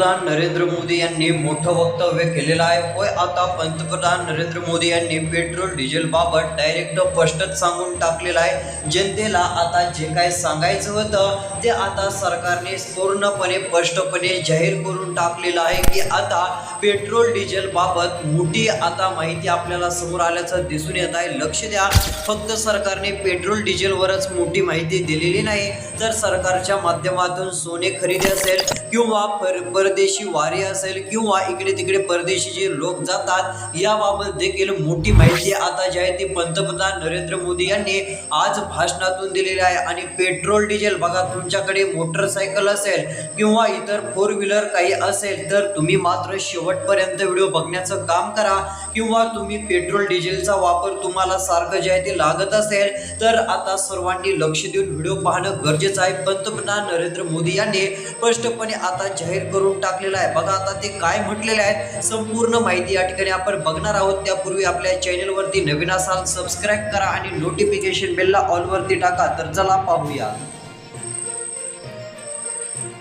पंतप्रधान नरेंद्र मोदी यांनी मोठं वक्तव्य केलेलं आहे. होय, आता पंतप्रधान नरेंद्र मोदी यांनी पेट्रोल डिझेल बाबत डायरेक्ट स्पष्टच सांगून टाकलेलं आहे. जनतेला आता जे काय सांगायचं होतं ते आता सरकारने पूर्णपणे स्पष्टपणे जाहीर करून टाकलेलं आहे की आता पेट्रोल डिझेल बाबत मोठी आता माहिती आपल्याला समोर आल्याचं दिसून येत आहे. लक्ष द्या, फक्त सरकारने पेट्रोल डिझेलवरच मोठी माहिती दिलेली नाही, तर सरकारच्या माध्यमातून सोने खरेदी असेल किंवा परदेशी वारी असेल किंवा इकडे तिकडे परदेशी जे लोक जातात याबाबत देखील मोठी माहिती आता जी आहे ती पंतप्रधान नरेंद्र मोदी यांनी आज भाषणातून दिलेली आहे. आणि पेट्रोल डिझेल बघा, तुमच्याकडे मोटरसायकल असेल किंवा इतर फोर व्हीलर काही असेल तर तुम्ही मात्र शेवटपर्यंत व्हिडिओ बघण्याचं काम करा. किंवा तुम्ही पेट्रोल डिझेलचा वापर तुम्हाला सारखं जे आहे ते लागत असेल तर आता सर्वांनी लक्ष देऊन व्हिडिओ पाहणं गरजेचं आहे. पंतप्रधान नरेंद्र मोदी यांनी स्पष्टपणे आता जाहीर करून टाकलेलं आहे. बघा आता ते काय म्हटलेले आहेत, संपूर्ण माहिती या ठिकाणी आपण बघणार आहोत. त्यापूर्वी आपल्या चॅनलवरती नवीन असाल सबस्क्राईब करा आणि नोटिफिकेशन बेलला ऑल वरती टाका. तर चला पाहूया.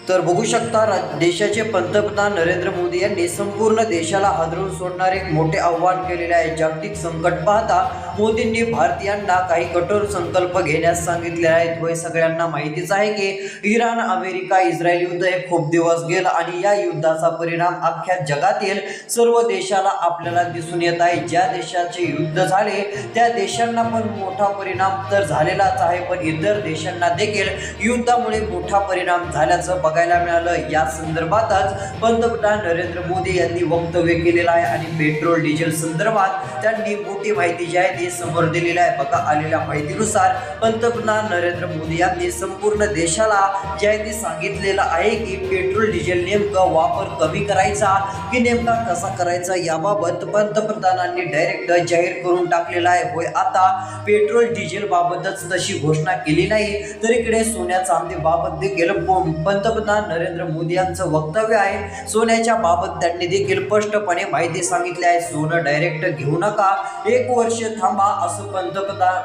तर बघू शकता, देशाचे पंतप्रधान नरेंद्र मोदी यांनी संपूर्ण देशाला हादरवून सोडणारे एक मोठे आव्हान केलेले आहे. जागतिक संकट पाहता मोदींनी भारतीयांना काही कठोर संकल्प घेण्यास सांगितले आहेत. व सगळ्यांना माहितीच आहे की इराण, अमेरिका, इस्रायल युद्ध हे खूप दिवस गेलं आणि या युद्धाचा परिणाम अख्ख्या जगातील सर्व देशाला आपल्याला दिसून येत आहे. ज्या देशाचे युद्ध झाले त्या देशांना पण मोठा परिणाम तर झालेलाच आहे, पण इतर देशांना देखील युद्धामुळे मोठा परिणाम झाल्याचं बघायला मिळालं. या संदर्भातच पंतप्रधान नरेंद्र मोदी यांनी वक्तव्य केलेलं आहे आणि पेट्रोल डिझेल संदर्भात त्यांनी मोठी माहिती जी आहे ती समोर दिलेली आहे. बघा, आलेल्या माहितीनुसार पंतप्रधान नरेंद्र मोदी यांनी संपूर्ण देशाला जे आहे ते सांगितलेलं आहे की पेट्रोल डिझेल नेमका वापर कमी करायचा की नेमका कसा करायचा याबाबत पंतप्रधानांनी डायरेक्ट जाहीर करून टाकलेलं आहे. होय, आता पेट्रोल डिझेल बाबतच तशी घोषणा केली नाही तर इकडे सोन्या चांदी बाबत देखील पंतप्रधान नरेंद्र मोदी यांचं वक्तव्य आहे. सोन्याच्या बाबत त्यांनी देखील स्पष्टपणे माहिती सांगितली आहे. सोनं डायरेक्ट घेऊ नका, 1 वर्ष थांबा, असं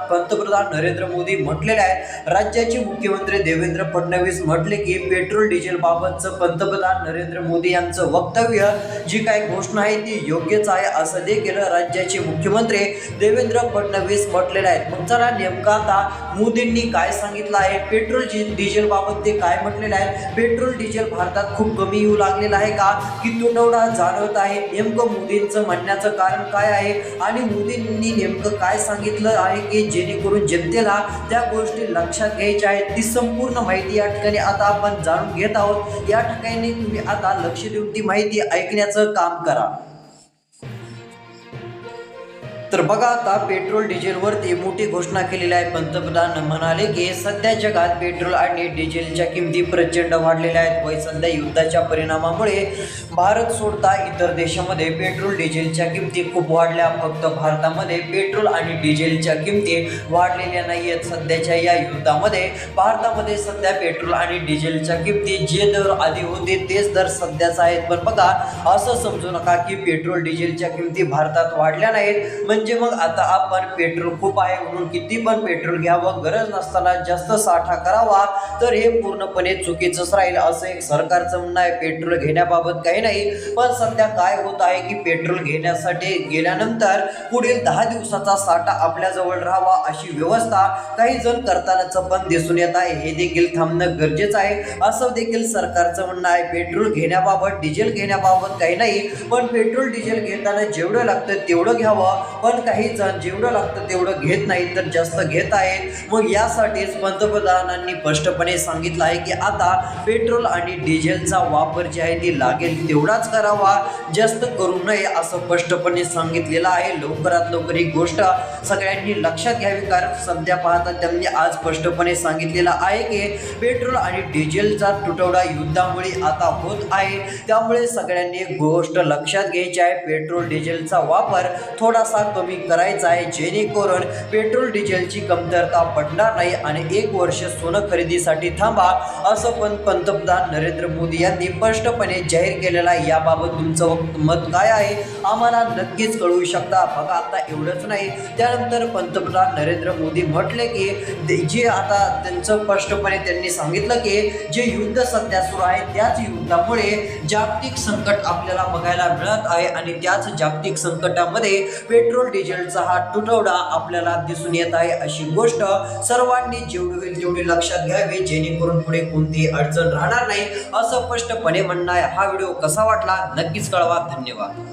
पंतप्रधान नरेंद्र मोदी म्हटलेले आहे. राज्याचे मुख्यमंत्री देवेंद्र फडणवीस म्हटले की पेट्रोल डिझेल बाबतचं पंतप्रधान नरेंद्र मोदी यांचं वक्तव्य जी काही घोषणा आहे ती योग्यच आहे, असं देखील राज्याचे मुख्यमंत्री देवेंद्र फडणवीस म्हटलेले आहेत. मग चला नेमका आता मोदींनी काय सांगितलं आहे, पेट्रोल डिझेल बाबत ते काय म्हटलेलं आहे, पेट्रोल डिझेल भारतात खूप कमी येऊ लागलेला आहे का की तुटवडा जाणवत आहे, नेमकं मोदींचं म्हणण्याचं कारण काय आहे आणि मोदींनी नेमकं काय सांगितलं आहे की जेणेकरून जनतेला त्या गोष्टी लक्षात घ्यायच्या आहेत, ती संपूर्ण माहिती या ठिकाणी आता आपण जाणून घेत आहोत. या ठिकाणी तुम्ही आता लक्ष देऊन ती माहिती ऐकण्याचं काम करा. तर बघा, आता पेट्रोल डिझेलवरती मोठी घोषणा केलेली आहे. पंतप्रधान म्हणाले की सध्या जगात पेट्रोल आणि डिझेलच्या किमती प्रचंड वाढलेल्या आहेत. व सध्या युद्धाच्या परिणामामुळे भारत सोडता इतर देशामध्ये पेट्रोल डिझेलच्या किमती खूप वाढल्या. फक्त भारतामध्ये पेट्रोल आणि डिझेलच्या किमती वाढलेल्या नाही आहेत. सध्याच्या या युद्धामध्ये भारतामध्ये सध्या पेट्रोल आणि डिझेलच्या किमती जे दर आधी होते तेच दर सध्याच आहेत. पण बघा, असं समजू नका की पेट्रोल डिझेलच्या किमती भारतात वाढल्या नाहीत म्हणजे मग आता आपण पेट्रोल खूप आहे म्हणून किती पण पेट्रोल घ्यावं, गरज नसताना जास्त साठा करावा, तर हे पूर्णपणे चुकीचंच राहील असं एक सरकारचं म्हणणं आहे. पेट्रोल घेण्याबाबत काही नाही, पण सध्या काय होत आहे की पेट्रोल घेण्यासाठी गेल्यानंतर पुढील 10 दिवसाचा साठा आपल्याजवळ राहावा अशी व्यवस्था काही जण करतानाच पण दिसून येत आहे. हे देखील थांबणं गरजेचं आहे असं देखील सरकारचं म्हणणं आहे. पेट्रोल घेण्याबाबत, डिझेल घेण्याबाबत काही नाही, पण पेट्रोल डिझेल घेताना जेवढं लागतं तेवढं घ्यावं, पण काही जण जेवढं लागतं तेवढं घेत नाही तर जास्त घेत आहेत. मग यासाठीच पंतप्रधानांनी स्पष्टपणे सांगितलं आहे की आता पेट्रोल आणि डिझेलचा वापर जे आहे ते लागेल तेवढाच करावा, जास्त करू नये असं स्पष्टपणे सांगितलेलं आहे. लवकरात लवकर ही गोष्ट सगळ्यांनी लक्षात घ्यावी, कारण सध्या पाहता त्यांनी आज स्पष्टपणे सांगितलेलं आहे की पेट्रोल आणि डिझेलचा तुटवडा युद्धामुळे आता होत आहे. त्यामुळे सगळ्यांनी एक गोष्ट लक्षात घ्यायची आहे, पेट्रोल डिझेलचा वापर थोडासा कमी करायचा आहे, जेणेकरून पेट्रोल डिझेलची कमतरता पडणार नाही आणि 1 वर्ष सोनं खरेदीसाठी थांबा, असं पण पंतप्रधान नरेंद्र मोदी यांनी स्पष्टपणे जाहीर केलेलं आहे. याबाबत तुमचं मत काय आहे आम्हाला नक्कीच कळवू शकता. बघा, आता एवढंच नाही, त्यानंतर पंतप्रधान नरेंद्र मोदी म्हटले की जे आता त्यांचं स्पष्टपणे त्यांनी सांगितलं की जे युद्ध सध्या सुरू आहे त्याच युद्धामुळे जागतिक संकट आपल्याला बघायला मिळत आहे आणि त्याच जागतिक संकटामध्ये पेट्रोल डिझेलचा हा तुटवडा आपल्याला दिसून येत आहे. अशी गोष्ट सर्वांनी जेवढी होईल तेवढी लक्षात घ्यावी, जेणेकरून पुढे कोणतीही अडचण राहणार नाही, असं स्पष्टपणे म्हणणं आहे. हा व्हिडिओ कसा वाटला नक्कीच कळवा. धन्यवाद.